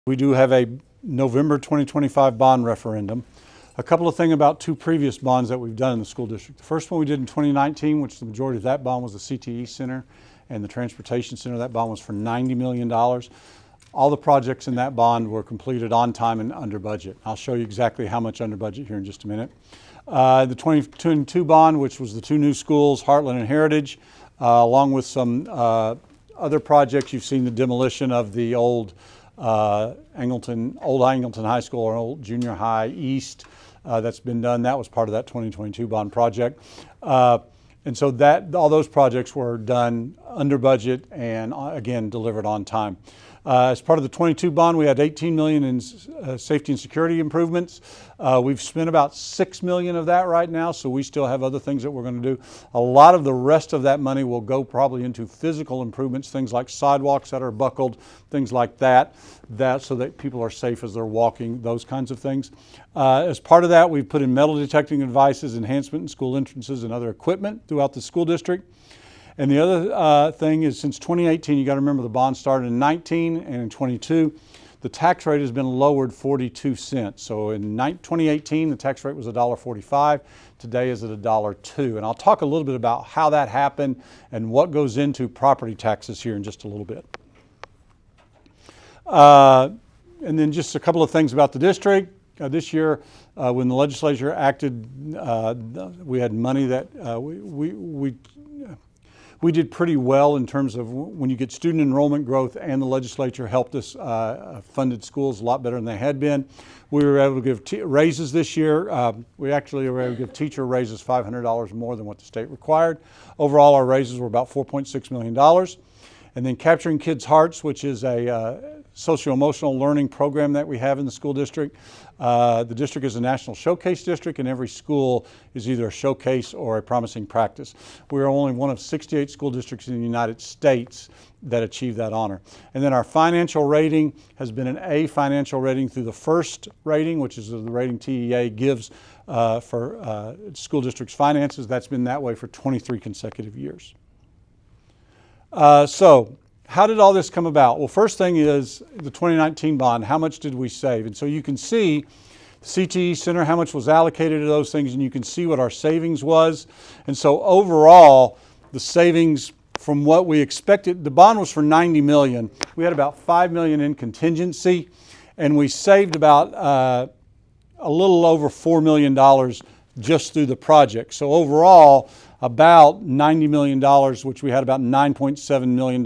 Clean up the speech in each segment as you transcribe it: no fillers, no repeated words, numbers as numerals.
We do have a November 2025 bond referendum. A couple of things about two previous bonds that we've done in the school district. The first one we did in 2019, which the majority of that bond was the CTE Center and the Transportation Center. That bond was for $90 million. All the projects in that bond were completed on time and under budget. I'll show you exactly how much under budget here in just a minute. The 2022 bond, which was the two new schools, Heartland and Heritage, along with some other projects. You've seen the demolition of the old Angleton High School or old Junior High East. That's been done. That was part of that 2022 bond project. And so all those projects were done under budget and again delivered on time. As part of the 22 bond, we had $18 million in safety and security improvements. We've spent about $6 million of that right now, so we still have other things that we're going to do. A lot of the rest of that money will go probably into physical improvements, things like sidewalks that are buckled, things like that so that people are safe as they're walking, those kinds of things. As part of that, we've put in metal detecting devices, enhancement in school entrances, and other equipment throughout the school district. And the other thing is, since 2018, you got to remember the bond started in 19 and in 22, the tax rate has been lowered 42 cents. So in 2018, the tax rate was $1.45. Today is at $1.02. And I'll talk a little bit about how that happened and what goes into property taxes here in just a little bit. And then just a couple of things about the district. This year, when the legislature acted, we had money that we did pretty well in terms of when you get student enrollment growth, and the legislature helped us funded schools a lot better than they had been. We were able to give raises this year. We actually were able to give teacher raises $500 more than what the state required. Overall, our raises were about $4.6 million. And then Capturing Kids' Hearts, which is a socio-emotional learning program that we have in the school district. The district is a national showcase district, and every school is either a showcase or a promising practice. We are only one of 68 school districts in the United States that achieve that honor. And then our financial rating has been an A financial rating through the first rating, which is the rating TEA gives for school districts' finances. That's been that way for 23 consecutive years. So how did all this come about? Well, first thing is the 2019 bond. How much did we save? And so you can see the CTE Center, how much was allocated to those things, and you can see what our savings was. And so overall, the savings from what we expected, the bond was for $90 million. We had about $5 million in contingency, and we saved about a little over $4 million just through the project. So overall, about $90 million, which we had about $9.7 million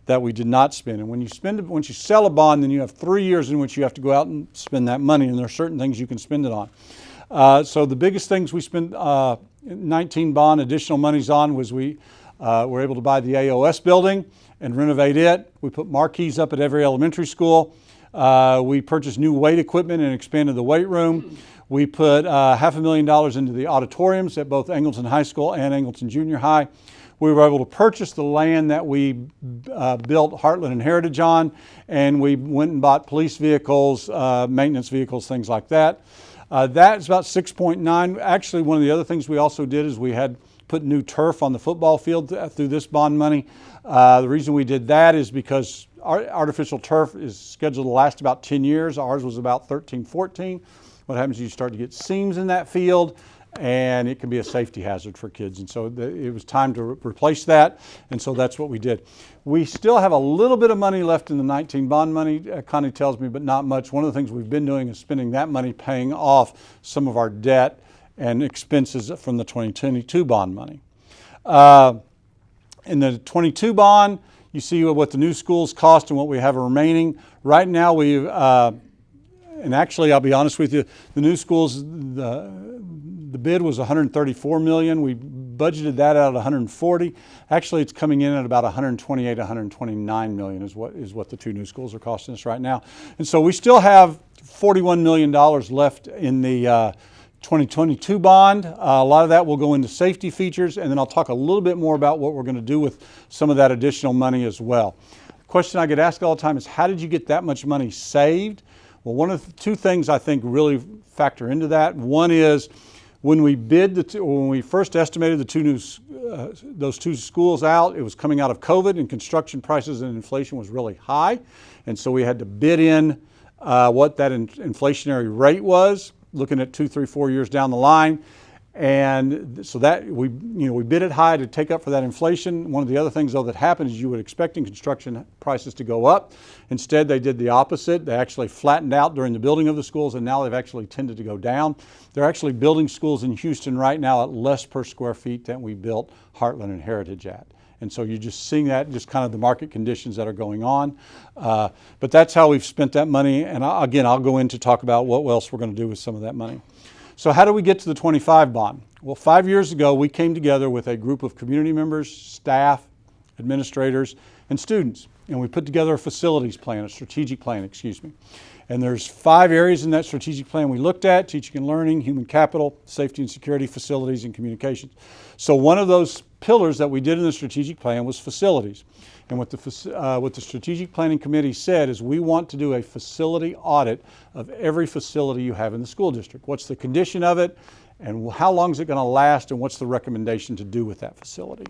that we did not spend. And when you sell a bond, then you have 3 years in which you have to go out and spend that money, and there are certain things you can spend it on. So the biggest things we spent 19 bond additional monies on was we were able to buy the AOS building and renovate it. We put marquees up at every elementary school. We purchased new weight equipment and expanded the weight room. We put $500,000 into the auditoriums at both Angleton High School and Angleton Junior High. We were able to purchase the land that we built Heartland and Heritage on, and we went and bought police vehicles, maintenance vehicles, things like that. That's about 6.9. Actually, one of the other things we also did is we had put new turf on the football field through this bond money. The reason we did that is because our artificial turf is scheduled to last about 10 years. Ours was about 13, 14. What happens is you start to get seams in that field, and it can be a safety hazard for kids. And so it was time to replace that, and so that's what we did. We still have a little bit of money left in the 19 bond money, Connie tells me, but not much. One of the things we've been doing is spending that money paying off some of our debt and expenses from the 2022 bond money. In the 22 bond, you see what the new schools cost and what we have remaining. Right now, we've and actually, I'll be honest with you, the new schools, the bid was $134 million. We budgeted that out at $140. Actually, it's coming in at about $128, $129 million is what the two new schools are costing us right now. And so we still have $41 million left in the 2022 bond. A lot of that will go into safety features, and then I'll talk a little bit more about what we're going to do with some of that additional money as well. The question I get asked all the time is, how did you get that much money saved? Well, one of the two things I think really factor into that. One is When we when we first estimated the those two schools out, it was coming out of COVID, and construction prices and inflation was really high, and so we had to bid in what that inflationary rate was, looking at 2, 3, 4 years down the line. And so that we bid it high to take up for that inflation. One of the other things, though, that happened is you would expect construction prices to go up. Instead, they did the opposite. They actually flattened out during the building of the schools, and now they've actually tended to go down. They're actually building schools in Houston right now at less per square feet than we built Heartland and Heritage at. And so you're just seeing that, just kind of the market conditions that are going on. But that's how we've spent that money. And again, I'll go in to talk about what else we're going to do with some of that money. So how do we get to the 25 bond? Well, 5 years ago, we came together with a group of community members, staff, administrators, and students. And we put together a facilities plan, a strategic plan, excuse me. And there's 5 areas in that strategic plan we looked at: teaching and learning, human capital, safety and security, facilities, and communications. So one of those pillars that we did in the strategic plan was facilities. And what the Strategic Planning Committee said is we want to do a facility audit of every facility you have in the school district. What's the condition of it, and how long is it going to last, and what's the recommendation to do with that facility?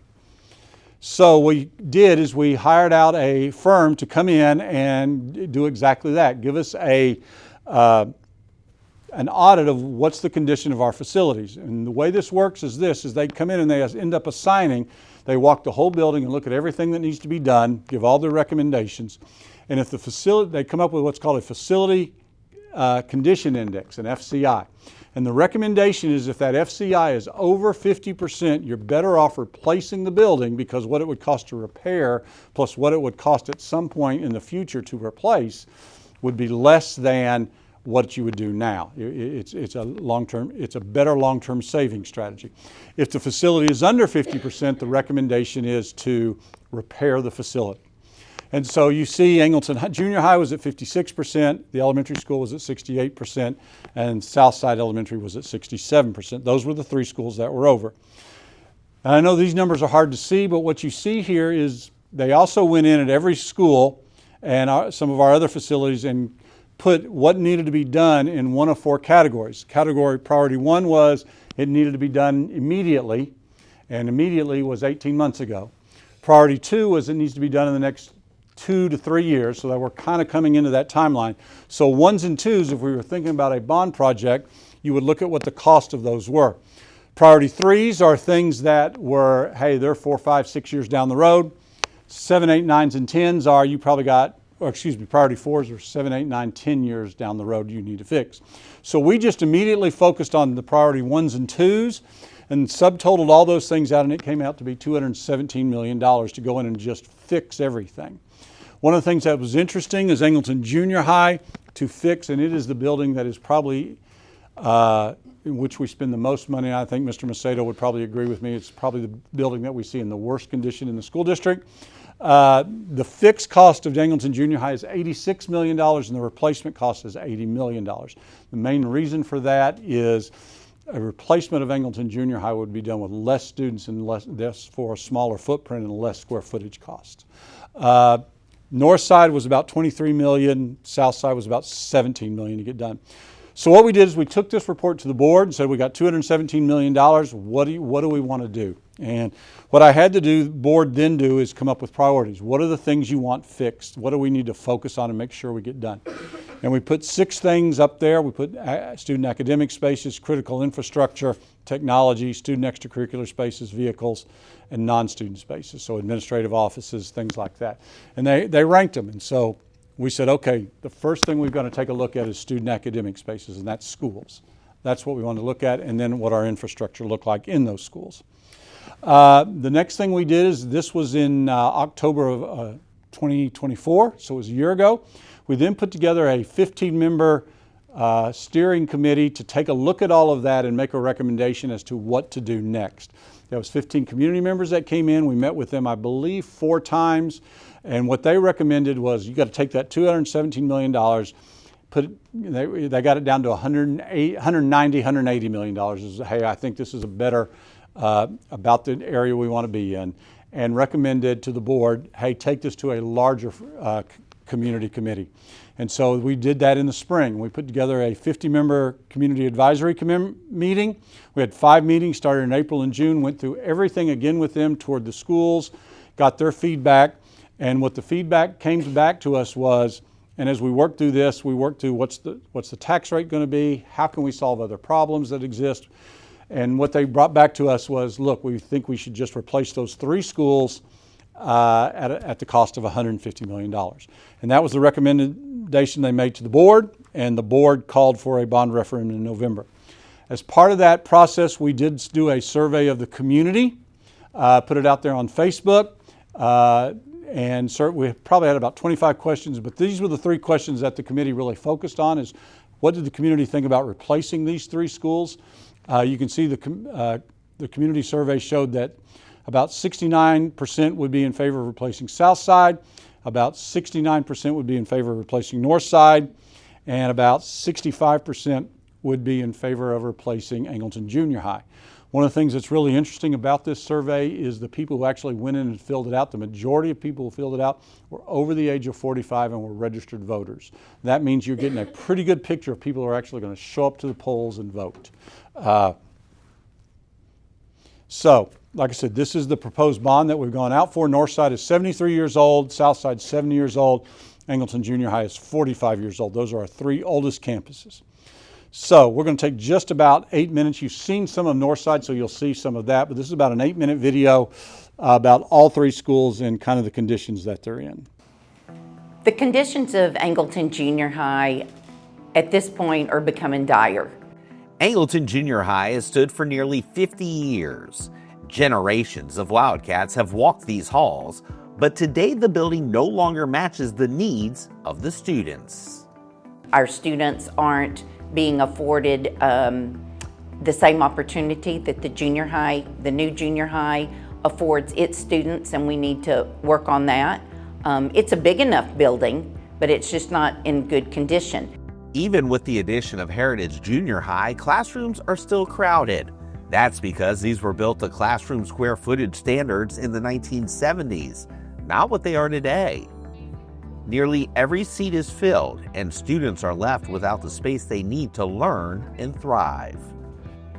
So what we did is we hired out a firm to come in and do exactly that. Give us an audit of what's the condition of our facilities. And the way this works is they come in and they end up assigning. They walk the whole building and look at everything that needs to be done, give all their recommendations. And if the facility, they come up with what's called a Facility Condition Index, an FCI. And the recommendation is if that FCI is over 50%, you're better off replacing the building, because what it would cost to repair plus what it would cost at some point in the future to replace would be less than what you would do now. It's a better long-term saving strategy. If the facility is under 50%, the recommendation is to repair the facility. And so you see Angleton Junior High was at 56%, the elementary school was at 68%, and Southside Elementary was at 67%. Those were the 3 schools that were over. And I know these numbers are hard to see, but what you see here is they also went in at every school and some of our other facilities and put what needed to be done in one of 4 categories. Category priority 1 was it needed to be done immediately, and immediately was 18 months ago. Priority 2 was it needs to be done in the next 2 to 3 years, so that we're kind of coming into that timeline. So 1s and 2s, if we were thinking about a bond project, you would look at what the cost of those were. Priority 3s are things that were, hey, they're 4, 5, 6 years down the road. 7, 8, 9s, and 10s are you probably got, priority 4s are 7, 8, 9, 10 years down the road you need to fix. So we just immediately focused on the priority 1s and 2s and subtotaled all those things out, and it came out to be $217 million to go in and just fix everything. One of the things that was interesting is Angleton Junior High to fix, and it is the building that is probably in which we spend the most money. I think Mr. Macedo would probably agree with me. It's probably the building that we see in the worst condition in the school district. The fixed cost of Angleton Junior High is $86 million, and the replacement cost is $80 million. The main reason for that is a replacement of Angleton Junior High would be done with less students and less for a smaller footprint and less square footage cost. Northside was about $23 million, Southside was about $17 million to get done. So what we did is we took this report to the board and said we got $217 million, what do we want to do? And what I had to do, the board then do, is come up with priorities. What are the things you want fixed? What do we need to focus on and make sure we get done? And we put 6 things up there. We put student academic spaces, critical infrastructure, technology, student extracurricular spaces, vehicles, and non-student spaces, so administrative offices, things like that. And they ranked them. And so we said, okay, the first thing we've got to take a look at is student academic spaces, and that's schools. That's what we want to look at, and then what our infrastructure looked like in those schools. The next thing we did is, this was in October of 2024, so it was a year ago. We then put together a 15-member steering committee to take a look at all of that and make a recommendation as to what to do next. There was 15 community members that came in. We met with them, I believe, 4 times. And what they recommended was you got to take that $217 million, they got it down to $190, $180 million. Hey, I think this is a better, about the area we want to be in, and recommended to the board, hey, take this to a larger community committee. And so we did that in the spring. We put together a 50-member community advisory meeting. We had 5 meetings, started in April and June, went through everything again with them toward the schools, got their feedback. And what the feedback came back to us was, and as we worked through this, we worked through what's the tax rate going to be, how can we solve other problems that exist. And what they brought back to us was, look, we think we should just replace those 3 schools at the cost of $150 million. And that was the recommendation they made to the board, and the board called for a bond referendum in November. As part of that process, we did do a survey of the community, put it out there on Facebook, and we probably had about 25 questions, but these were the 3 questions that the committee really focused on: is what did the community think about replacing these 3 schools? You can see the community survey showed that about 69% would be in favor of replacing Southside, about 69% would be in favor of replacing Northside, and about 65% would be in favor of replacing Angleton Junior High. One of the things that's really interesting about this survey is the people who actually went in and filled it out. The majority of people who filled it out were over the age of 45 and were registered voters. That means you're getting a pretty good picture of people who are actually going to show up to the polls and vote. So, like I said, this is the proposed bond that we've gone out for. Northside is 73 years old, Southside is 70 years old, Angleton Junior High is 45 years old. Those are our 3 oldest campuses. So we're going to take just about 8 minutes. You've seen some of Northside, so you'll see some of that, but this is about an 8-minute video about all 3 schools and kind of the conditions that they're in. The conditions of Angleton Junior High at this point are becoming dire. Angleton Junior High has stood for nearly 50 years. Generations of Wildcats have walked these halls, but today the building no longer matches the needs of the students. Our students aren't being afforded the same opportunity that the new junior high affords its students, and we need to work on that. It's a big enough building, but it's just not in good condition. Even with the addition of Heritage Junior High, classrooms are still crowded. That's because these were built to classroom square footage standards in the 1970s, not what they are today. Nearly every seat is filled, and students are left without the space they need to learn and thrive.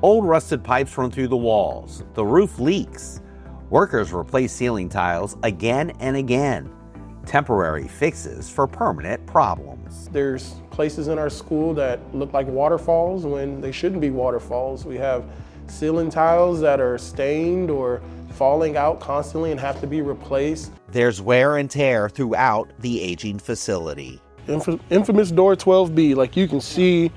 Old rusted pipes run through the walls. The roof leaks. Workers replace ceiling tiles again and again. Temporary fixes for permanent problems. There's places in our school that look like waterfalls when they shouldn't be waterfalls. We have ceiling tiles that are stained or falling out constantly and have to be replaced. There's wear and tear throughout the aging facility. Infamous door 12B, like you can see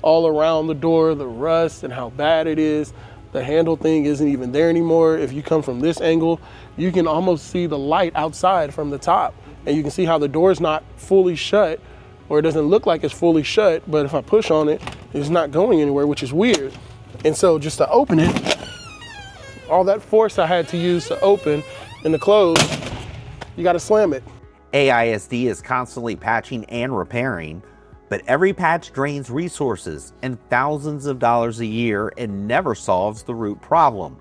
all around the door, the rust and how bad it is. The handle thing isn't even there anymore. If you come from this angle, you can almost see the light outside from the top. And you can see how the door's not fully shut, or it doesn't look like it's fully shut, but if I push on it, it's not going anywhere, which is weird. And so just to open it, all that force I had to use to open and to close, you gotta slam it. AISD is constantly patching and repairing, but every patch drains resources and thousands of dollars a year and never solves the root problem.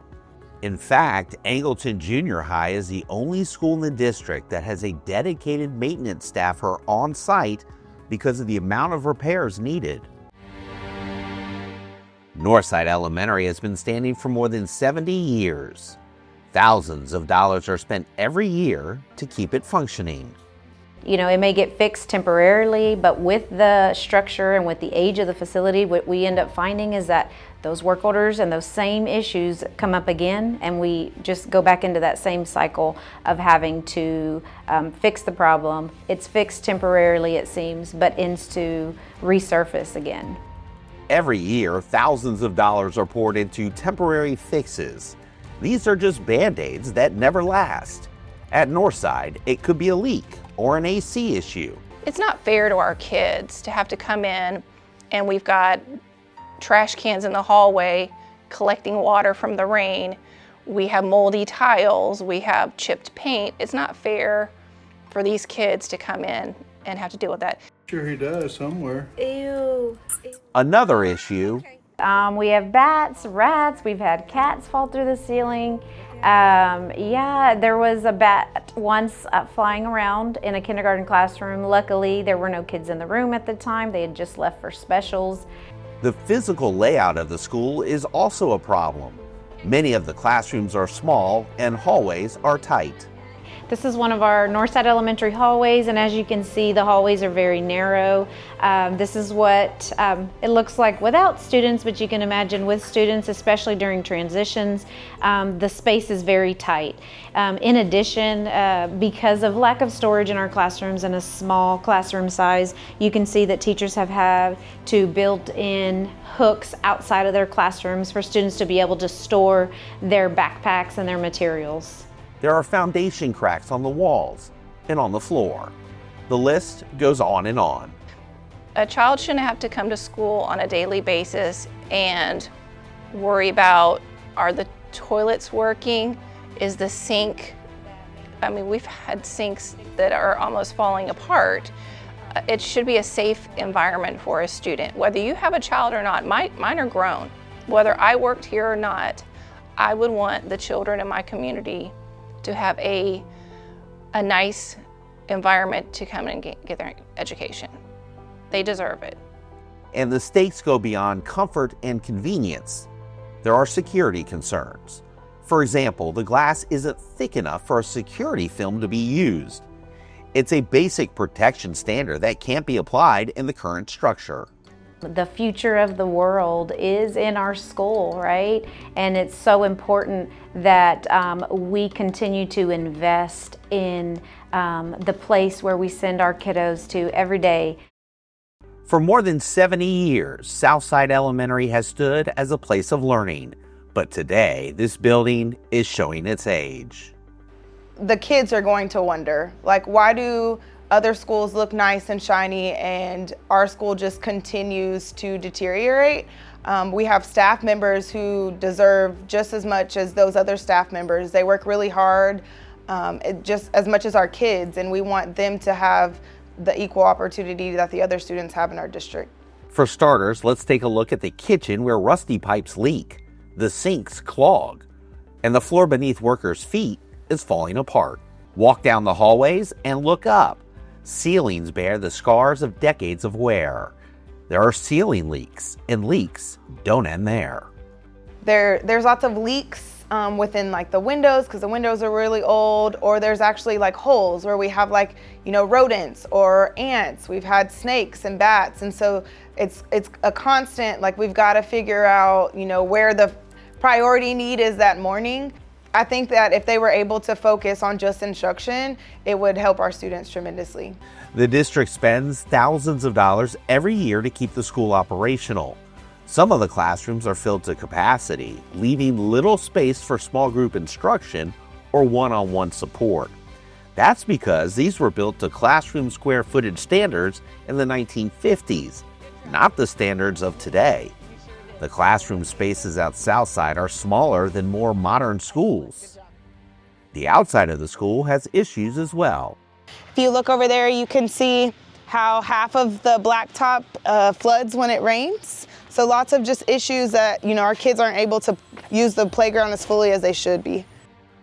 In fact, Angleton Junior High is the only school in the district that has a dedicated maintenance staffer on site because of the amount of repairs needed. Northside Elementary has been standing for more than 70 years. Thousands of dollars are spent every year to keep it functioning. You know, it may get fixed temporarily, but with the structure and with the age of the facility, what we end up finding is that those work orders and those same issues come up again, and we just go back into that same cycle of having to fix the problem. It's fixed temporarily, it seems, but ends to resurface again. Every year, thousands of dollars are poured into temporary fixes. These are just Band-Aids that never last. At Northside, it could be a leak or an AC issue. It's not fair to our kids to have to come in and we've got trash cans in the hallway collecting water from the rain. We have moldy tiles, we have chipped paint. It's not fair for these kids to come in and have to deal with that. Sure he does somewhere. Ew. Another issue. We have bats, rats, we've had cats fall through the ceiling. Yeah, there was a bat once flying around in a kindergarten classroom. Luckily, there were no kids in the room at the time. They had just left for specials. The physical layout of the school is also a problem. Many of the classrooms are small and hallways are tight. This is one of our Northside elementary hallways, and as you can see, the hallways are very narrow. This is what it looks like without students, but you can imagine with students, especially during transitions, the space is very tight. In addition, because of lack of storage in our classrooms and a small classroom size, you can see that teachers have had to build in hooks outside of their classrooms for students to be able to store their backpacks and their materials. There are foundation cracks on the walls and on the floor. The list goes on and on. A child shouldn't have to come to school on a daily basis and worry about, are the toilets working? Is the sink, I mean, we've had sinks that are almost falling apart. It should be a safe environment for a student. Whether you have a child or not, mine are grown. Whether I worked here or not, I would want the children in my community to have a nice environment to come and get their education. They deserve it. And the stakes go beyond comfort and convenience. There are security concerns. For example, the glass isn't thick enough for a security film to be used. It's a basic protection standard that can't be applied in the current structure. The future of the world is in our school, right? And it's so important that we continue to invest in the place where we send our kiddos to every day. For more than 70 years, Southside Elementary has stood as a place of learning. But today, this building is showing its age. The kids are going to wonder, like, why do other schools look nice and shiny and our school just continues to deteriorate? We have staff members who deserve just as much as those other staff members. They work really hard, just as much as our kids, and we want them to have the equal opportunity that the other students have in our district. For starters, let's take a look at the kitchen where rusty pipes leak, the sinks clog, and the floor beneath workers' feet is falling apart. Walk down the hallways and look up. Ceilings bear the scars of decades of wear. There are ceiling leaks, and leaks don't end there. There's lots of leaks within like the windows, because the windows are really old, or there's actually like holes where we have like, rodents or ants. We've had snakes and bats, and so it's a constant, like, we've got to figure out, where the priority need is that morning. I think that if they were able to focus on just instruction, it would help our students tremendously. The district spends thousands of dollars every year to keep the school operational. Some of the classrooms are filled to capacity, leaving little space for small group instruction or one-on-one support. That's because these were built to classroom square footage standards in the 1950s, not the standards of today. The classroom spaces at Southside are smaller than more modern schools. The outside of the school has issues as well. If you look over there, you can see how half of the blacktop floods when it rains. So lots of just issues that, our kids aren't able to use the playground as fully as they should be.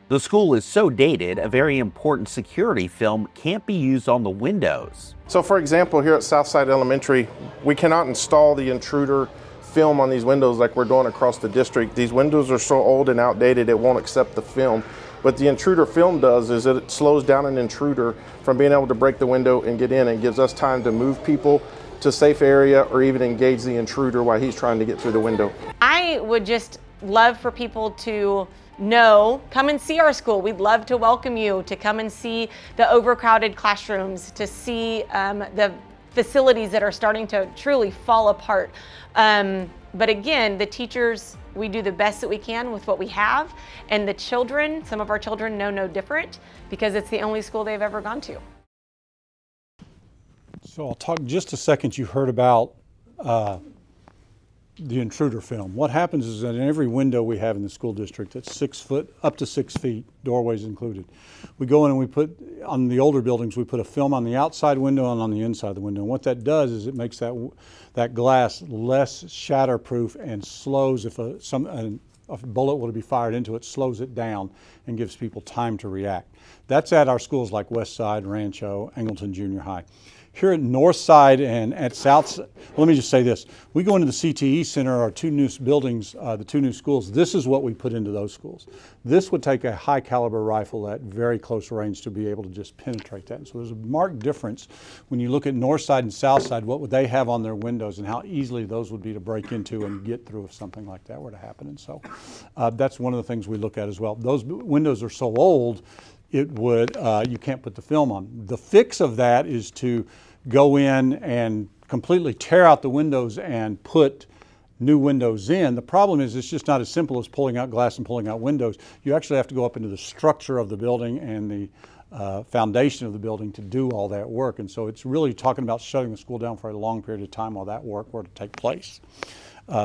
The school is so dated, a very important security film can't be used on the windows. So for example, here at Southside Elementary, we cannot install the intruder film on these windows like we're doing across the district. These windows are so old and outdated, it won't accept the film. What the intruder film does is it slows down an intruder from being able to break the window and get in, and gives us time to move people to a safe area or even engage the intruder while he's trying to get through the window. I would just love for people to know, come and see our school. We'd love to welcome you to come and see the overcrowded classrooms, to see the facilities that are starting to truly fall apart. But again, the teachers, we do the best that we can with what we have, and the children, some of our children know no different because it's the only school they've ever gone to. So I'll talk just a second. You heard about the intruder film. What happens is that in every window we have in the school district, that's 6 foot, up to 6 feet, doorways included. We go in and we put, on the older buildings, we put a film on the outside window and on the inside of the window. And what that does is it makes that glass less shatterproof and slows if an a bullet were to be fired into it, slows it down and gives people time to react. That's at our schools like Westside, Rancho, Angleton Junior High. Here at Northside and at Southside, well, let me just say this. We go into the CTE Center, our two new buildings, the two new schools. This is what we put into those schools. This would take a high caliber rifle at very close range to be able to just penetrate that. And so there's a marked difference when you look at Northside and Southside, what would they have on their windows and how easily those would be to break into and get through if something like that were to happen. And so that's one of the things we look at as well. Those windows are so old, it would, you can't put the film on. The fix of that is to go in and completely tear out the windows and put new windows in. The problem is it's just not as simple as pulling out glass and pulling out windows. You actually have to go up into the structure of the building and the foundation of the building to do all that work. And so it's really talking about shutting the school down for a long period of time while that work were to take place.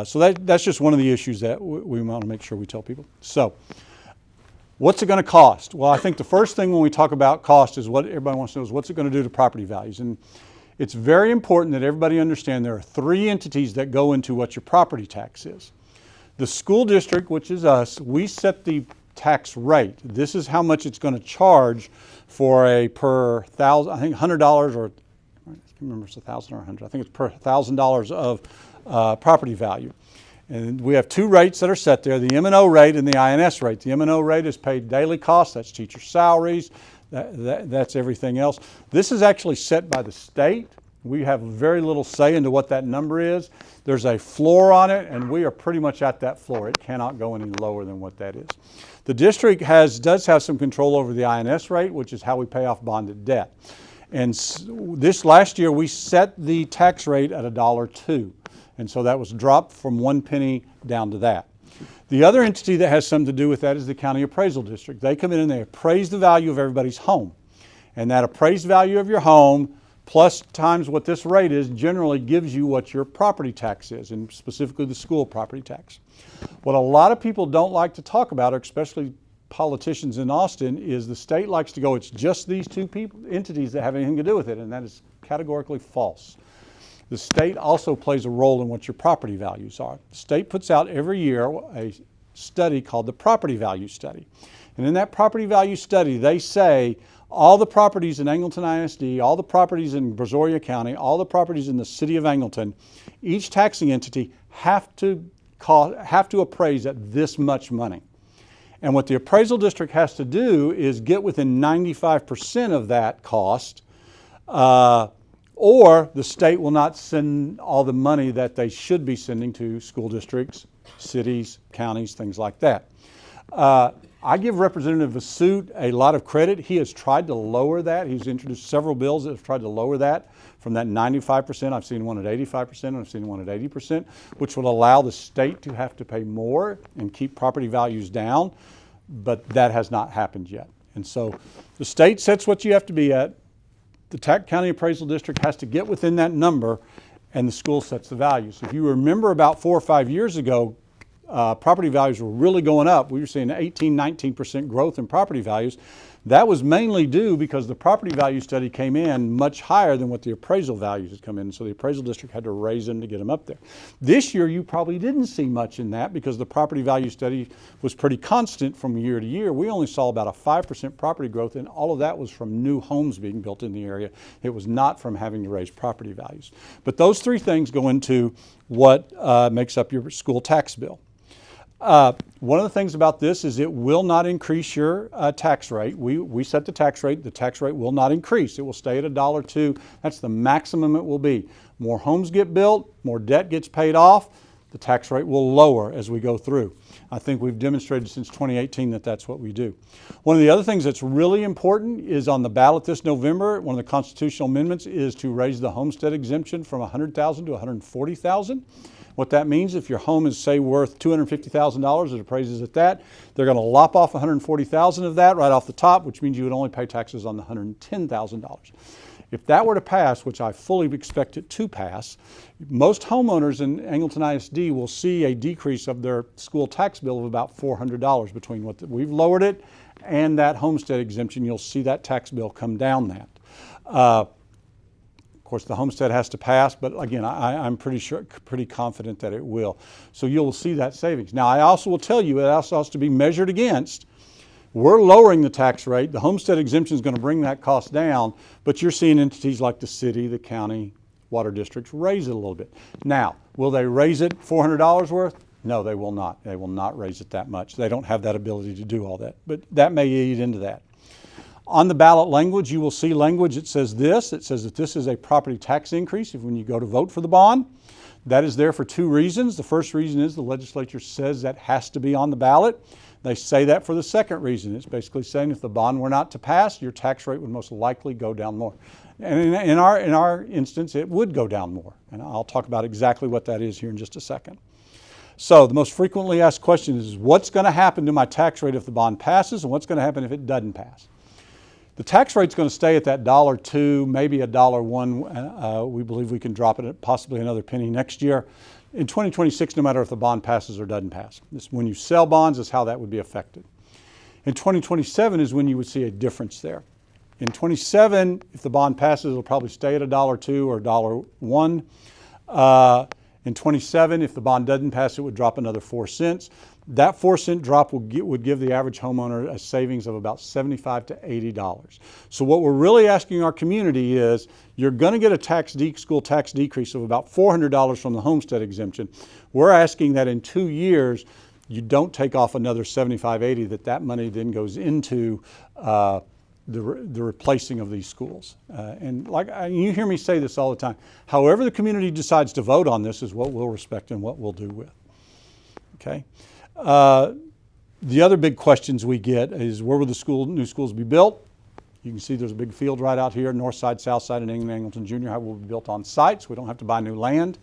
So that's just one of the issues that we want to make sure we tell people. So what's it going to cost? Well, I think the first thing when we talk about cost is what everybody wants to know is what's it going to do to property values. And it's very important that everybody understand there are three entities that go into what your property tax is. The school district, which is us, we set the tax rate. This is how much it's going to charge for a per thousand, I think $100 or, I can't remember if it's 1,000 or 100. I think it's per $1,000 of property value. And we have two rates that are set there, the M&O rate and the INS rate. The M&O rate is paid daily costs, that's teacher salaries, that's everything else. This is actually set by the state. We have very little say into what that number is. There's a floor on it, and we are pretty much at that floor. It cannot go any lower than what that is. The district does have some control over the INS rate, which is how we pay off bonded debt. And this last year, we set the tax rate at $1.02. And so that was dropped from 1 penny down to that. The other entity that has something to do with that is the county appraisal district. They come in and they appraise the value of everybody's home. And that appraised value of your home plus times what this rate is generally gives you what your property tax is, and specifically the school property tax. What a lot of people don't like to talk about, especially politicians in Austin, is the state likes to go, it's just these two entities that have anything to do with it, and that is categorically false. The state also plays a role in what your property values are. The state puts out every year a study called the property value study. And in that property value study, they say all the properties in Angleton ISD, all the properties in Brazoria County, all the properties in the city of Angleton, each taxing entity have to appraise at this much money. And what the appraisal district has to do is get within 95% of that cost, or the state will not send all the money that they should be sending to school districts, cities, counties, things like that. I give Representative Vasut a lot of credit. He has tried to lower that. He's introduced several bills that have tried to lower that from that 95%. I've seen one at 85%, and I've seen one at 80%, which will allow the state to have to pay more and keep property values down, but that has not happened yet. And so the state sets what you have to be at. The county appraisal district has to get within that number, and the school sets the values. If you remember about 4 or 5 years ago, property values were really going up. We were seeing 18, 19% growth in property values. That was mainly due because the property value study came in much higher than what the appraisal values had come in. So the appraisal district had to raise them to get them up there. This year, you probably didn't see much in that because the property value study was pretty constant from year to year. We only saw about a 5% property growth, and all of that was from new homes being built in the area. It was not from having to raise property values. But those three things go into what makes up your school tax bill. One of the things about this is it will not increase your tax rate. We set the tax rate. The tax rate will not increase. It will stay at $1.02. That's the maximum it will be. More homes get built, more debt gets paid off, the tax rate will lower as we go through. I think we've demonstrated since 2018 that that's what we do. One of the other things that's really important is on the ballot this November, one of the constitutional amendments is to raise the homestead exemption from $100,000 to $140,000. What that means, if your home is, say, worth $250,000, it appraises at that, they're going to lop off $140,000 of that right off the top, which means you would only pay taxes on the $110,000. If that were to pass, which I fully expect it to pass, most homeowners in Angleton ISD will see a decrease of their school tax bill of about $400 between what we've lowered it and that homestead exemption. You'll see that tax bill come down that. Of course, the homestead has to pass, but again, I'm pretty confident that it will. So you'll see that savings. Now, I also will tell you, it also has to be measured against. We're lowering the tax rate. The homestead exemption is going to bring that cost down, but you're seeing entities like the city, the county, water districts raise it a little bit. Now, will they raise it $400 worth? No, they will not. They will not raise it that much. They don't have that ability to do all that, but that may eat into that. On the ballot language, you will see language that says this. It says that this is a property tax increase when you go to vote for the bond. That is there for two reasons. The first reason is the legislature says that has to be on the ballot. They say that for the second reason. It's basically saying if the bond were not to pass, your tax rate would most likely go down more. And in our instance, it would go down more. And I'll talk about exactly what that is here in just a second. So the most frequently asked question is, what's going to happen to my tax rate if the bond passes, and what's going to happen if it doesn't pass? The tax rate's going to stay at that $1.02, maybe $1.01. We believe we can drop it at possibly another penny next year. In 2026, no matter if the bond passes or doesn't pass. When you sell bonds is how that would be affected. In 2027 is when you would see a difference there. In 27, if the bond passes, it'll probably stay at $1.02 or $1.01. In 27, if the bond doesn't pass, it would drop another 4 cents. That 4-cent drop would give the average homeowner a savings of about $75 to $80. So what we're really asking our community is, you're going to get a school tax decrease of about $400 from the homestead exemption. We're asking that in 2 years, you don't take off another $75, $80, that money then goes into the replacing of these schools. And you hear me say this all the time, however the community decides to vote on this is what we'll respect and what we'll do with. Okay. The other big questions we get is, where will the new schools be built? You can see there's a big field right out here. Northside, Southside, and Angleton Junior High will be built on site, so we don't have to buy new land.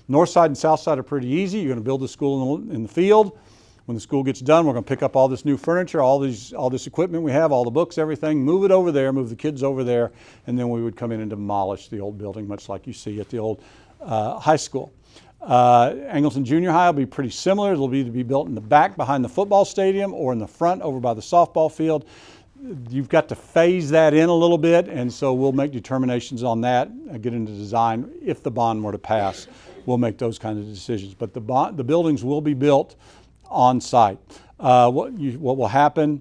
Northside and Southside are pretty easy. You're going to build the school in the field. When the school gets done, we're going to pick up all this new furniture, all this equipment we have, all the books, everything, move it over there, move the kids over there, and then we would come in and demolish the old building, much like you see at the old high school. Angleton Junior High will be pretty similar. It'll either be built in the back behind the football stadium or in the front over by the softball field. You've got to phase that in a little bit, and so we'll make determinations on that, get into design. If the bond were to pass, we'll make those kinds of decisions. But the buildings will be built on site. What will happen,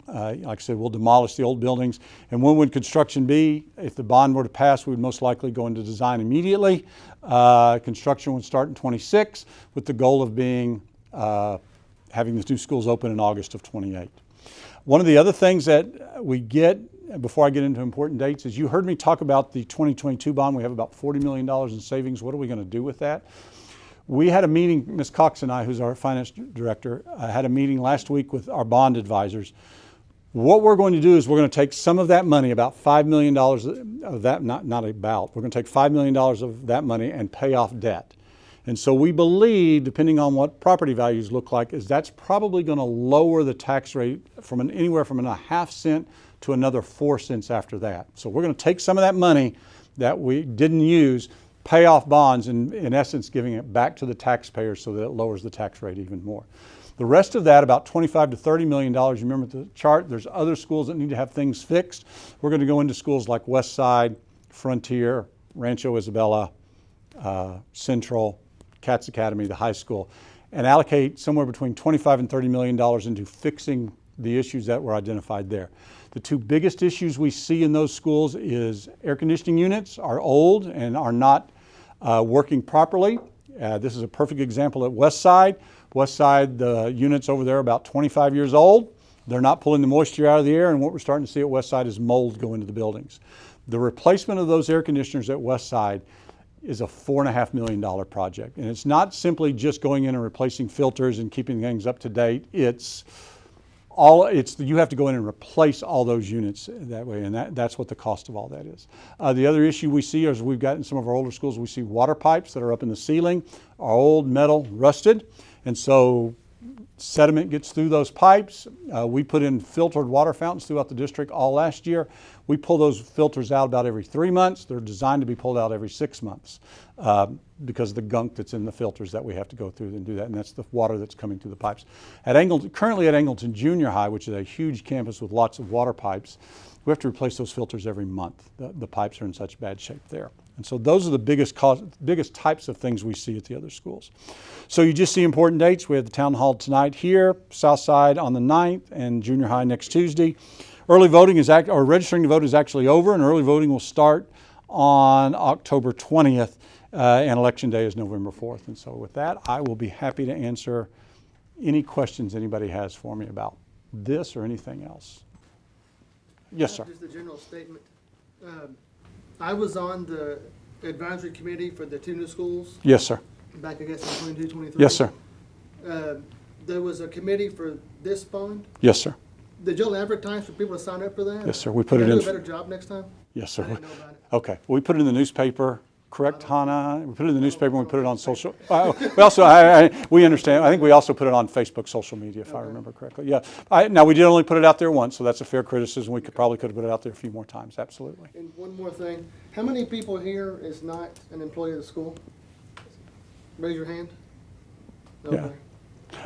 like I said, we'll demolish the old buildings. And when would construction be? If the bond were to pass, we would most likely go into design immediately. Construction would start in 26 with the goal of being having the two schools open in August of 28. One of the other things that we get, before I get into important dates, is you heard me talk about the 2022 bond. We have about $40 million in savings. What are we going to do with that? We had a meeting, Ms. Cox and I, who's our finance director, had a meeting last week with our bond advisors. What we're going to do is we're going to take some of that money, about $5 million of that, we're going to take $5 million of that money and pay off debt. And so we believe, depending on what property values look like, is that's probably going to lower the tax rate from anywhere from a half cent to another 4 cents after that. So we're going to take some of that money that we didn't use, pay off bonds, and in essence giving it back to the taxpayers so that it lowers the tax rate even more. The rest of that, about $25 to $30 million, you remember the chart, there's other schools that need to have things fixed. We're going to go into schools like Westside, Frontier, Rancho Isabella, Central, Cats Academy, the high school, and allocate somewhere between $25 and $30 million into fixing the issues that were identified there. The two biggest issues we see in those schools is air conditioning units are old and are not working properly. This is a perfect example at Westside. Westside, the units over there are about 25 years old. They're not pulling the moisture out of the air, and what we're starting to see at Westside is mold go into the buildings. The replacement of those air conditioners at Westside is a $4.5 million project. And it's not simply just going in and replacing filters and keeping things up to date. You have to go in and replace all those units that way, and that's what the cost of all that is. The other issue we see is we've got in some of our older schools, we see water pipes that are up in the ceiling, are old, metal, rusted, and so sediment gets through those pipes. We put in filtered water fountains throughout the district all last year. We pull those filters out about every 3 months. They're designed to be pulled out every 6 months because of the gunk that's in the filters that we have to go through and do that, and that's the water that's coming through the pipes. Currently at Angleton Junior High, which is a huge campus with lots of water pipes, we have to replace those filters every month. The pipes are in such bad shape there. And so those are the biggest types of things we see at the other schools. So you just see important dates. We have the town hall tonight here, Southside on the 9th, and junior high next Tuesday. Early voting is registering to vote is actually over, and early voting will start on October 20th, and election day is November 4th. And so with that, I will be happy to answer any questions anybody has for me about this or anything else. Yes, sir. Just a general statement. I was on the advisory committee for the 2 new schools Yes, sir. back, I guess, in 22, 23. Yes, sir. There was a committee for this bond. Yes, sir. Did y'all advertise for people to sign up for that? Yes, sir. We put it Can I in. do a better job next time? Yes, sir. I didn't know about it. Okay. We put it in the newspaper, correct, Hannah? We put it in the newspaper and we put it on social. We also, we understand. I think we also put it on Facebook, social media, if I remember correctly. Yeah. Now, we did only put it out there once, so that's a fair criticism. We probably could have put it out there a few more times. Absolutely. And one more thing. How many people here is not an employee of the school? Raise your hand. Yeah.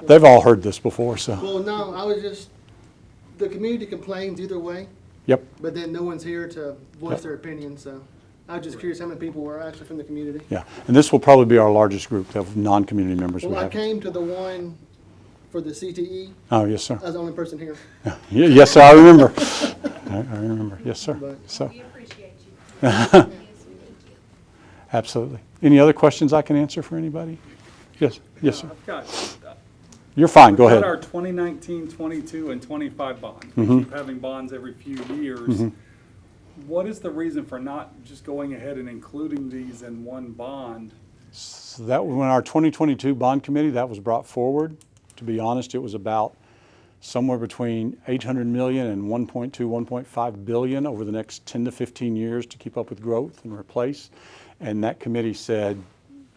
They've all heard this before, so. Well, no, I was just, the community complains either way, Yep. but then no one's here to voice their opinion, so I was just curious how many people were actually from the community. Yeah. And this will probably be our largest group of non-community members we Well, I have. came to the one for the CTE. Oh, yes, sir. I was the only person here. Yes, sir. I remember. I remember. Yes, sir. So. We appreciate you. Absolutely. Any other questions I can answer for anybody? Yes. Yes, sir. I've got, You're fine. Go we've ahead. got our 2019, 22, and 25 bonds. We keep having bonds every few years. What is the reason for not just going ahead and including these in one bond? So that when our 2022 bond committee, that was brought forward. To be honest, it was about somewhere between 800 million and 1.2, 1.5 billion over the next 10 to 15 years to keep up with growth and replace. And that committee said,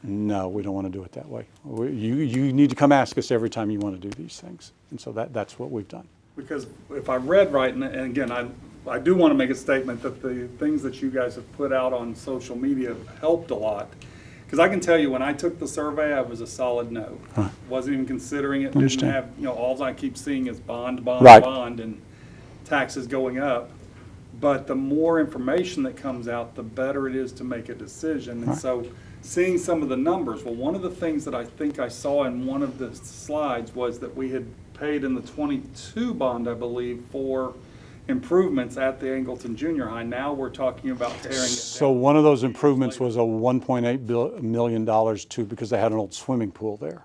no, we don't want to do it that way. You need to come ask us every time you want to do these things. And so that's what we've done. Because if I read right, and again, I do want to make a statement that the things that you guys have put out on social media have helped a lot. Because I can tell you, when I took the survey, I was a solid no. Wasn't even considering it. Didn't have, all I keep seeing is bond, bond, and taxes going up. But the more information that comes out, the better it is to make a decision. And so seeing some of the numbers, well, one of the things that I think I saw in one of the slides was that we had paid in the 22 bond, I believe, for improvements at the Angleton Junior High. Now we're talking about tearing it down. So one of those improvements was a $1.8 million too, because they had an old swimming pool there.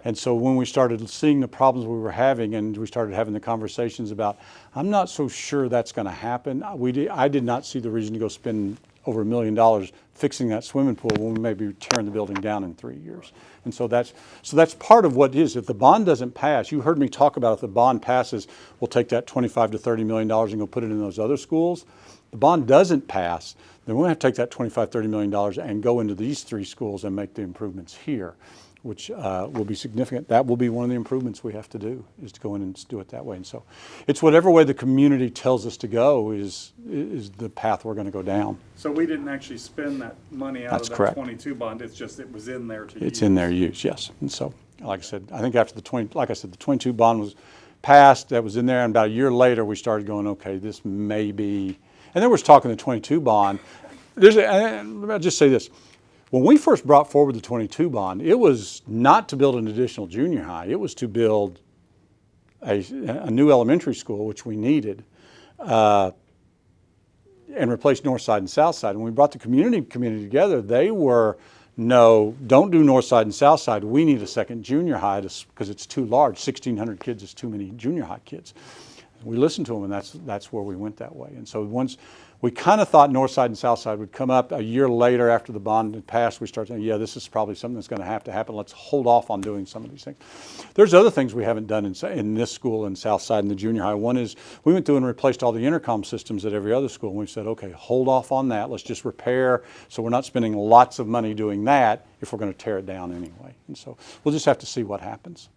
And so when we started seeing the problems we were having, and we started having the conversations about, I'm not so sure that's going to happen. I did not see the reason to go spend over $1 million fixing that swimming pool when we may be tearing the building down in 3 years. And so that's part of what it is. If the bond doesn't pass, you heard me talk about if the bond passes, we'll take that $25 to $30 million and go put it in those other schools. The bond doesn't pass, then we'll have to take that $25, $30 million and go into these 3 schools and make the improvements here, which will be significant. That will be one of the improvements we have to do, is to go in and do it that way. And so it's whatever way the community tells us to go is the path we're going to go down. So we didn't actually spend that money out of that 22 bond. It's just it was in there to use. It's in their use, yes. And so, like I said, I think after the 22 bond was passed, that was in there, and about a year later we started going, okay, this may be, and then we're talking the 22 bond. I'll just say this. When we first brought forward the 22 bond, it was not to build an additional junior high. It was to build a new elementary school, which we needed, and replace Northside and Southside. And when we brought the community together, they were, no, don't do Northside and Southside. We need a second junior high because it's too large. 1,600 kids is too many junior high kids. We listened to them, and that's where we went that way. And so once we kind of thought Northside and Southside would come up a year later after the bond had passed, we started saying, yeah, this is probably something that's going to have to happen. Let's hold off on doing some of these things. There's other things we haven't done in this school in Southside and the junior high. One is we went through and replaced all the intercom systems at every other school. And we said, okay, hold off on that. Let's just repair, so we're not spending lots of money doing that if we're going to tear it down anyway. And so we'll just have to see what happens.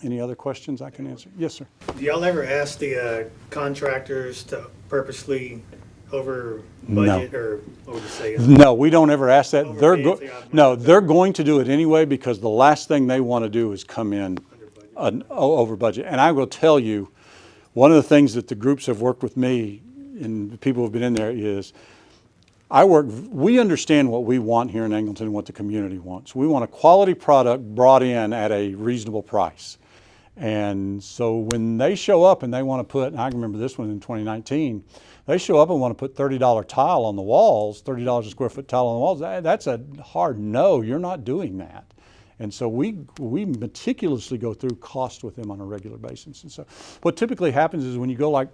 Any other questions I can answer? Yes, sir. Do y'all ever ask the contractors to purposely over budget or say? No, we don't ever ask that. They're going to do it anyway, because the last thing they want to do is come in over budget. And I will tell you, one of the things that the groups have worked with me and the people who've been in there is we understand what we want here in Angleton and what the community wants. We want a quality product brought in at a reasonable price. And so when they show up and they want to put, and I remember this one in 2019, they show up and want to put $30 tile on the walls, $30 a square foot tile on the walls, that's a hard no, you're not doing that. And so we meticulously go through cost with them on a regular basis. And so what typically happens is when you go like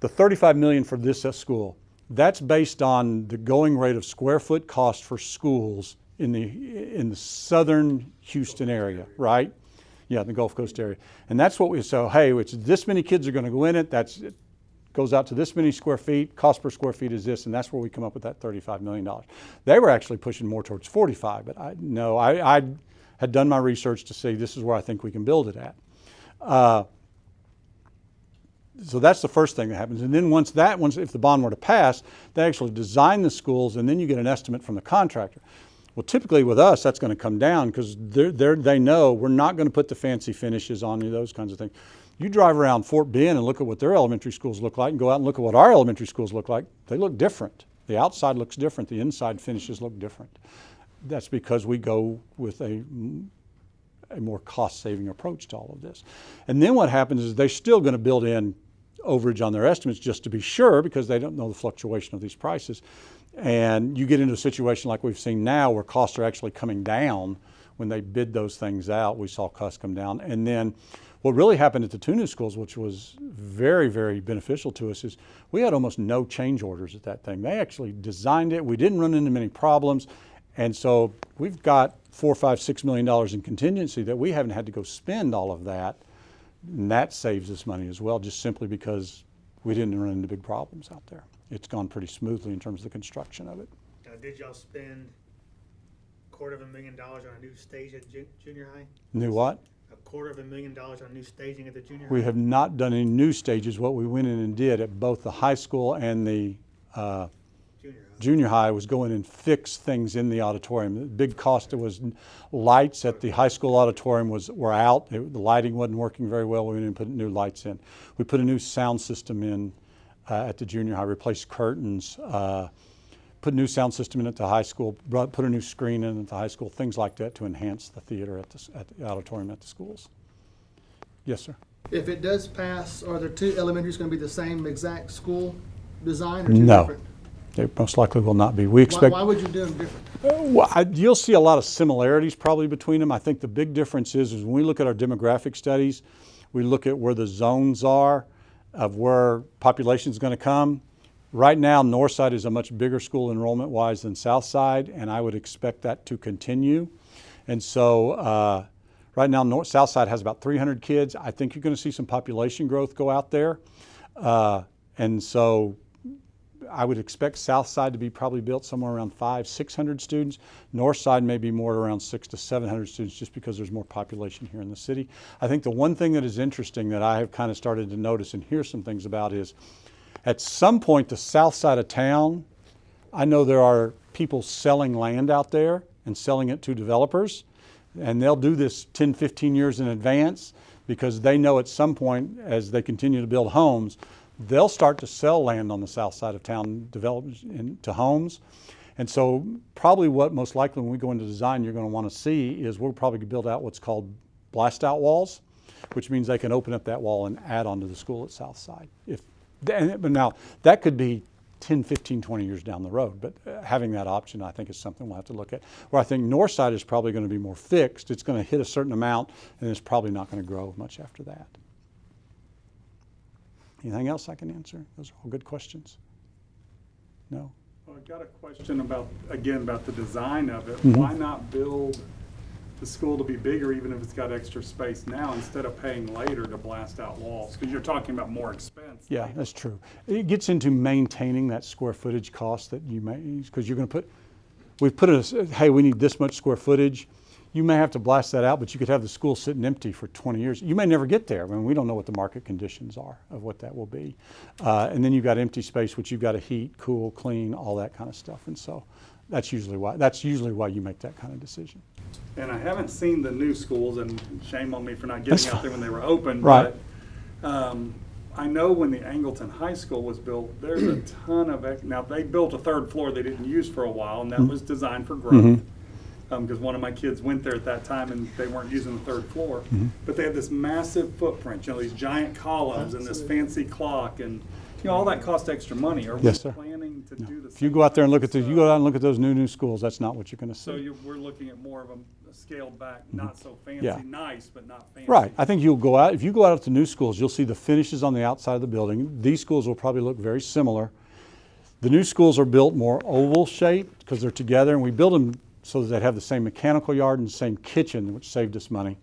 the $35 million for this school, that's based on the going rate of square foot cost for schools in the southern Houston area, right? Yeah, the Gulf Coast area. And that's what so hey, it's this many kids are going to go in it, it goes out to this many square feet, cost per square feet is this, and that's where we come up with that $35 million. They were actually pushing more towards 45, but I had done my research to see this is where I think we can build it at. So that's the first thing that happens. And then once if the bond were to pass, they actually design the schools and then you get an estimate from the contractor. Well, typically with us, that's going to come down because they know we're not going to put the fancy finishes on you, those kinds of things. You drive around Fort Bend and look at what their elementary schools look like and go out and look at what our elementary schools look like. They look different. The outside looks different. The inside finishes look different. That's because we go with a more cost-saving approach to all of this. And then what happens is they're still going to build in overage on their estimates just to be sure because they don't know the fluctuation of these prices. And you get into a situation like we've seen now where costs are actually coming down. When they bid those things out, we saw costs come down. And then what really happened at the two new schools, which was very, very beneficial to us, is we had almost no change orders at that thing. They actually designed it. We didn't run into many problems. And so we've got $4, $5, $6 million in contingency that we haven't had to go spend all of that. And that saves us money as well, just simply because we didn't run into big problems out there. It's gone pretty smoothly in terms of the construction of it. Did y'all spend $250,000 on a new stage at junior high? New what? $250,000 on new staging at the junior high? We have not done any new stages. What we went in and did at both the high school and the junior high was go in and fix things in the auditorium. The big cost was lights at the high school auditorium were out. The lighting wasn't working very well. We went in and put new lights in. We put a new sound system in at the junior high, replaced curtains, put a new sound system in at the high school, put a new screen in at the high school, things like that to enhance the theater at the auditorium at the schools. Yes, sir. If it does pass, are the two elementaries going to be the same exact school design or two No. different? They most likely will not be. We expect. Why would you do them different? Well, you'll see a lot of similarities probably between them. I think the big difference is when we look at our demographic studies, we look at where the zones are of where population is going to come. Right now, Northside is a much bigger school enrollment-wise than Southside, and I would expect that to continue. And so right now, Southside has about 300 kids. I think you're going to see some population growth go out there. And so I would expect Southside to be probably built somewhere around 500, 600 students. Northside may be more around 600 to 700 students just because there's more population here in the city. I think the one thing that is interesting that I have kind of started to notice and hear some things about is at some point the south side of town, I know there are people selling land out there and selling it to developers, and they'll do this 10, 15 years in advance because they know at some point as they continue to build homes, they'll start to sell land on the south side of town, develop into homes. And so probably what most likely when we go into design you're going to want to see is we'll probably build out what's called blast out walls, which means they can open up that wall and add onto the school at south side. But now that could be 10, 15, 20 years down the road, but having that option I think is something we'll have to look at. Where I think north side is probably going to be more fixed. It's going to hit a certain amount and it's probably not going to grow much after that. Anything else I can answer? Those are all good questions. No? Well, I've got a question about the design of it. Mm-hmm. Why not build the school to be bigger even if it's got extra space now instead of paying later to blast out walls? Because you're talking about more expense. Yeah, that's true. It gets into maintaining that square footage cost that you may, because you're going to hey, we need this much square footage. You may have to blast that out, but you could have the school sitting empty for 20 years. You may never get there. I mean, we don't know what the market conditions are of what that will be. And then you've got empty space, which you've got to heat, cool, clean, all that kind of stuff. And so that's usually why you make that kind of decision. And I haven't seen the new schools, and shame on me for not getting out there when they were open. Right. But I know when the Angleton High School was built, there's a ton of, now they built a third floor they didn't use for a while, and that was designed for growth. Because one of my kids went there at that time and they weren't using the third floor. But they had this massive footprint, these giant columns and this fancy clock, and all that cost extra money. Are we Yes, sir. planning to do the If you go out there and look at you go out and look at those new schools, that's not what you're going to see. So we're looking at more of a scaled back, not so fancy, Yeah. nice, but not fancy. Right. I think you'll go out, if you go out to new schools, you'll see the finishes on the outside of the building. These schools will probably look very similar. The new schools are built more oval shaped because they're together, and we build them so that they have the same mechanical yard and the same kitchen, which saved us money.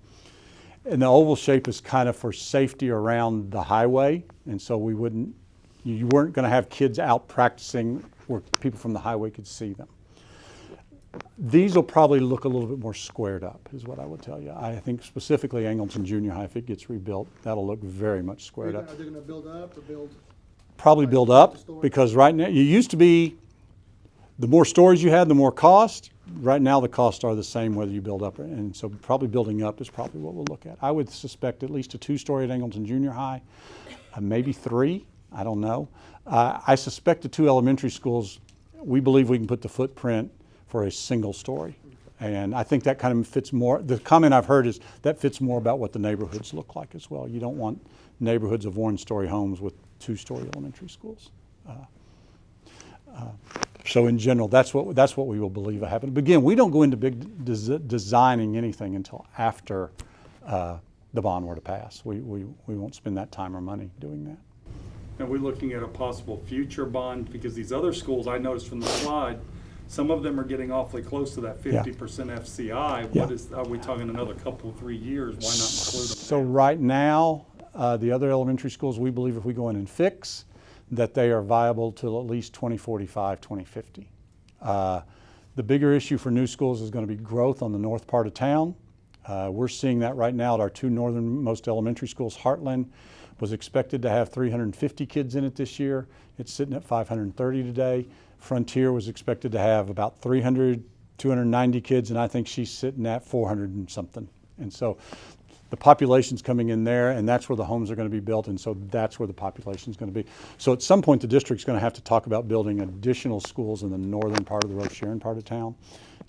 And the oval shape is kind of for safety around the highway, and so you weren't going to have kids out practicing where people from the highway could see them. These will probably look a little bit more squared up, is what I would tell you. I think specifically Angleton Junior High, if it gets rebuilt, that'll look very much squared up. Are they going to build up or build? Probably build up, because right now, you used to be, the more stories you had, the more cost. Right now, the costs are the same whether you build up, and so probably building up is probably what we'll look at. I would suspect at least a 2-story at Angleton Junior High, maybe 3, I don't know. I suspect the 2 elementary schools, we believe we can put the footprint for a single story. And I think that kind of fits more, the comment I've heard is that fits more about what the neighborhoods look like as well. You don't want neighborhoods of 1-story homes with 2-story elementary schools. So in general, that's what we will believe will happen. But again, we don't go into big designing anything until after the bond were to pass. We won't spend that time or money doing that. And we're looking at a possible future bond, because these other schools, I noticed from the slide, some of them are getting awfully close to that 50% FCI. Yeah. Are we talking another couple, 3 years? Why not include them? So right now, the other elementary schools, we believe if we go in and fix, that they are viable till at least 2045, 2050. The bigger issue for new schools is going to be growth on the north part of town. We're seeing that right now at our 2 northernmost elementary schools. Heartland was expected to have 350 kids in it this year. It's sitting at 530 today. Frontier was expected to have about 300, 290 kids, and I think she's sitting at 400 and something. And so the population's coming in there, and that's where the homes are going to be built, and so that's where the population's going to be. So at some point, the district's going to have to talk about building additional schools in the northern part of the Rose Sharon part of town.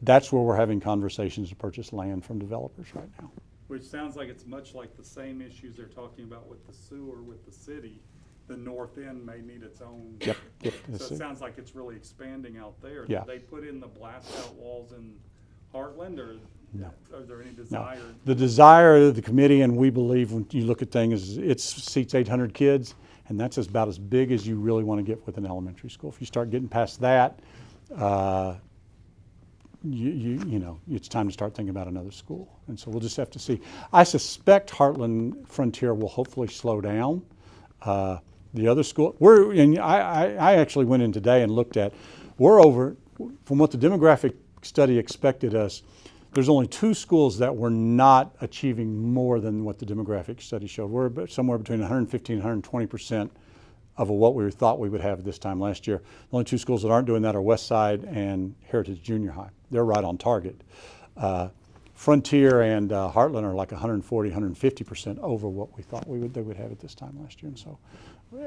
That's where we're having conversations to purchase land from developers right now. Which sounds like it's much like the same issues they're talking about with the sewer with the city. The north end may need its own. Yep. So it sounds like it's really expanding out there. Yeah. Did they put in the blast out walls in Heartland, or No. Are there any desire? No. The desire of the committee, and we believe when you look at things, is it seats 800 kids, and that's about as big as you really want to get with an elementary school. If you start getting past that, you know, it's time to start thinking about another school. And so we'll just have to see. I suspect Heartland Frontier will hopefully slow down. The other school, I actually went in today and looked at, we're over, from what the demographic study expected us, there's only 2 schools that were not achieving more than what the demographic study showed. We're somewhere between 115 and 120% of what we thought we would have at this time last year. The only 2 schools that aren't doing that are Westside and Heritage Junior High. They're right on target. Frontier and Heartland are like 140, 150% over what we thought they would have at this time last year. And so,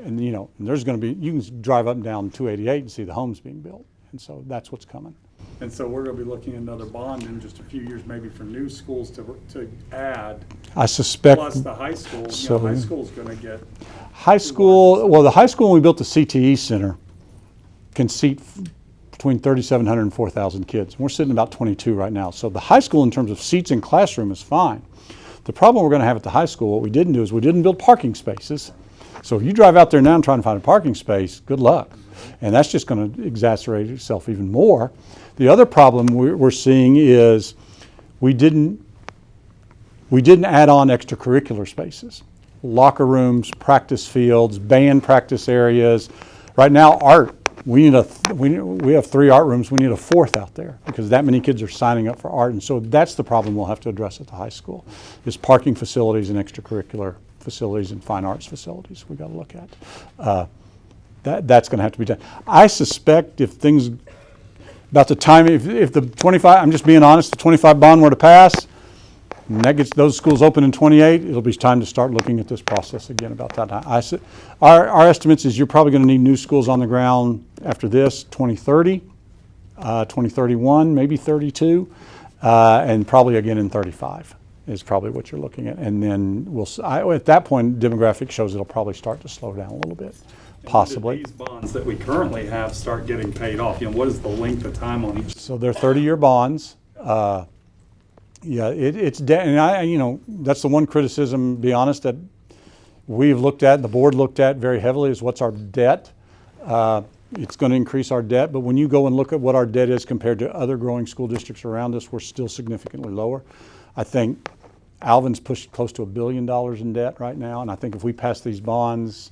and you know, there's going to be, you can drive up and down 288 and see the homes being built. And so that's what's coming. And so we're going to be looking at another bond in just a few years, maybe for new schools to add. I suspect. Plus the high school. So, high school's going to get. High school, well, the high school when we built the CTE center can seat between 3,700 and 4,000 kids. We're sitting about 22 right now. So the high school in terms of seats in classroom is fine. The problem we're going to have at the high school, what we didn't do is we didn't build parking spaces. So if you drive out there now and try to find a parking space, good luck. And that's just going to exacerbate itself even more. The other problem we're seeing is we didn't add on extracurricular spaces. Locker rooms, practice fields, band practice areas. Right now, art, we have 3 art rooms, we need a 4th out there because that many kids are signing up for art. And so that's the problem we'll have to address at the high school, is parking facilities and extracurricular facilities and fine arts facilities we got to look at. That's going to have to be done. I suspect if things, about the time, if the 25, I'm just being honest, the 25 bond were to pass, When those schools open in 28, it'll be time to start looking at this process again about that. Our estimates is you're probably going to need new schools on the ground after this, 2030, 2031, maybe 32, and probably again in 35 is probably what you're looking at. And then at that point, demographic shows it'll probably start to slow down a little bit, possibly. When do these bonds that we currently have start getting paid off? What is the length of time on each? So they're 30-year bonds. Yeah, it's debt, and that's the one criticism, be honest, that we've looked at, the board looked at very heavily is what's our debt. It's going to increase our debt, but when you go and look at what our debt is compared to other growing school districts around us, we're still significantly lower. I think Alvin's pushed close to $1 billion in debt right now, and I think if we pass these bonds,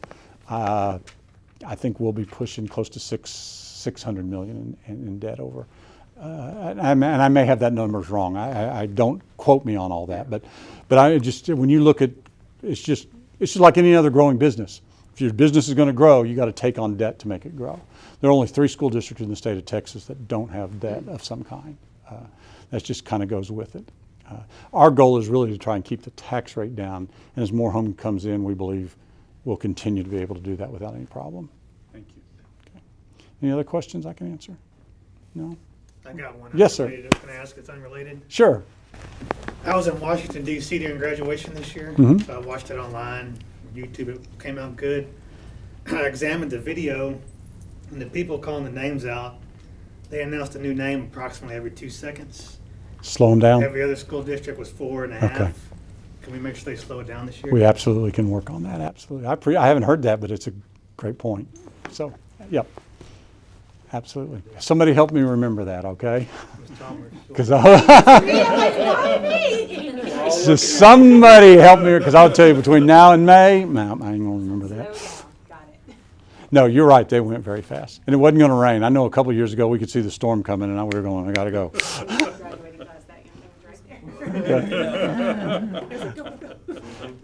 I think we'll be pushing close to $600 million in debt over. And I may have that numbers wrong. I don't quote me on all that, but I just, when you look at, it's just like any other growing business. If your business is going to grow, you got to take on debt to make it grow. There are only 3 school districts in the state of Texas that don't have debt of some kind. That just kind of goes with it. Our goal is really to try and keep the tax rate down, and as more home comes in, we believe we'll continue to be able to do that without any problem. Thank you. Okay. Any other questions I can answer? No? I got one. Yes, sir. I was going to ask. It's unrelated. Sure. I was in Washington, D.C. during graduation this year. Mhm. So I watched it online, YouTube. It came out good. I examined the video, and the people calling the names out, they announced a new name approximately every 2 seconds. Slow them down. Every other school district was 4.5. Okay. Can we make sure they slow it down this year? We absolutely can work on that, absolutely. I haven't heard that, but it's a great point. So, yep, absolutely. Somebody help me remember that, okay? Because just somebody help me, because I'll tell you between now and May, no, I ain't gonna remember that. No, you're right, they went very fast. And it wasn't gonna rain. I know a couple of years ago we could see the storm coming and we were going, I gotta go.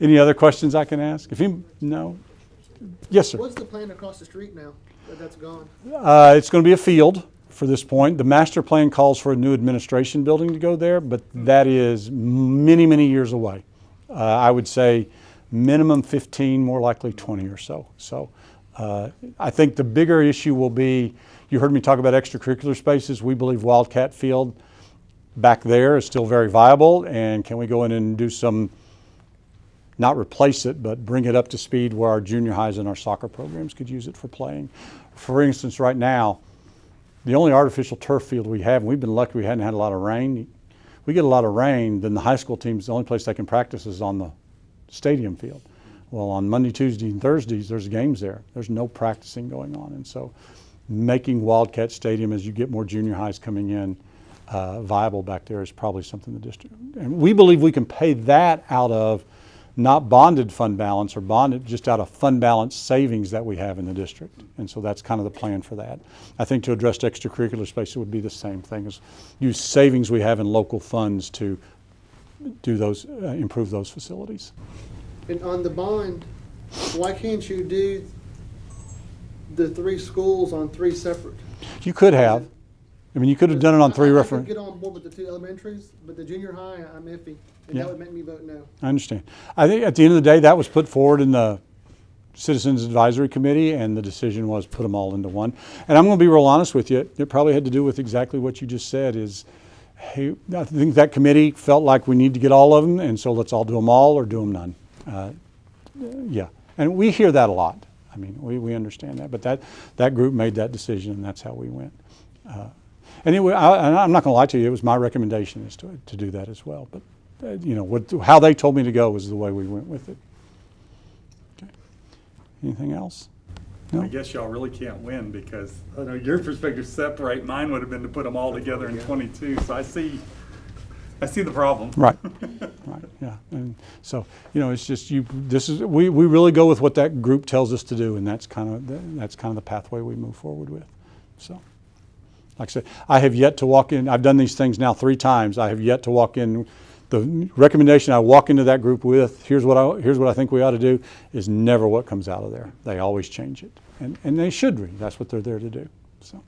Any other questions I can ask? No? Yes, sir. What's the plan across the street now that that's gone? It's going to be a field for this point. The master plan calls for a new administration building to go there, but that is many, many years away. I would say minimum 15, more likely 20 or so. So I think the bigger issue will be, you heard me talk about extracurricular spaces. We believe Wildcat Field back there is still very viable, and can we go in and do some, not replace it, but bring it up to speed where our junior highs and our soccer programs could use it for playing. For instance, right now, the only artificial turf field we have, and we've been lucky we hadn't had a lot of rain. We get a lot of rain, then the high school teams, the only place they can practice is on the stadium field. Well, on Monday, Tuesday, and Thursdays, there's games there. There's no practicing going on. And so making Wildcat Stadium, as you get more junior highs coming in, viable back there is probably something the district, and we believe we can pay that out of not bonded fund balance or bonded, just out of fund balance savings that we have in the district. And so that's kind of the plan for that. I think to address extracurricular space, it would be the same thing, as use savings we have in local funds to do those, improve those facilities. And on the bond, why can't you do the 3 schools on 3 separate? You could have. I mean, you could have done it on 3 I reference. could get on board with the 2 elementaries, but the junior high, I'm iffy. And Yeah. that would make me vote no. I understand. I think at the end of the day, that was put forward in the Citizens Advisory Committee, and the decision was put them all into one. And I'm going to be real honest with you. It probably had to do with exactly what you just said is, hey, I think that committee felt like we need to get all of them, and so let's all do them all or do them none. Yeah, and we hear that a lot. I mean, we understand that, but that group made that decision, and that's how we went. Anyway, I'm not going to lie to you. It was my recommendation is to do that as well. But how they told me to go was the way we went with it. Okay. Anything else? No? I guess y'all really can't win, because I know your perspective separate. Mine would have been to put them all together in 22. So I see the problem. Right. Right. Yeah. And so it's just we really go with what that group tells us to do, and that's kind of the pathway we move forward with. So. Like I said, I have yet to walk in. I've done these things now 3 times. I have yet to walk in. The recommendation I walk into that group with, here's what I think we ought to do, is never what comes out of there. They always change it, and they should be. That's what they're there to do. So,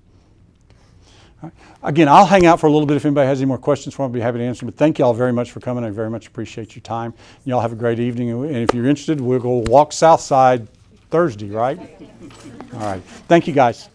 Again, I'll hang out for a little bit if anybody has any more questions for me. I'll be happy to answer them. But thank you all very much for coming. I very much appreciate your time. Y'all have a great evening. And if you're interested, we'll go walk Southside Thursday, right? All right. Thank you, guys.